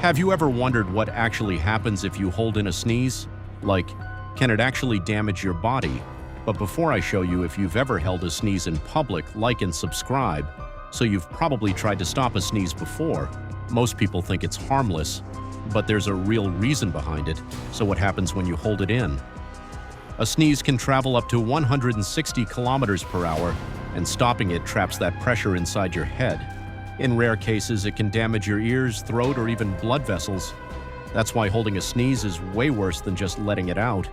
Have you ever wondered what actually happens if you hold in a sneeze? Like, can it actually damage your body? But before I show you if you've ever held a sneeze in public, like and subscribe. So you've probably tried to stop a sneeze before. Most people think it's harmless, but there's a real reason behind it. So what happens when you hold it in? A sneeze can travel up to 160 kilometers per hour, and stopping it traps that pressure inside your head. In rare cases, it can damage your ears, throat, or even blood vessels. That's why holding a sneeze is way worse than just letting it out.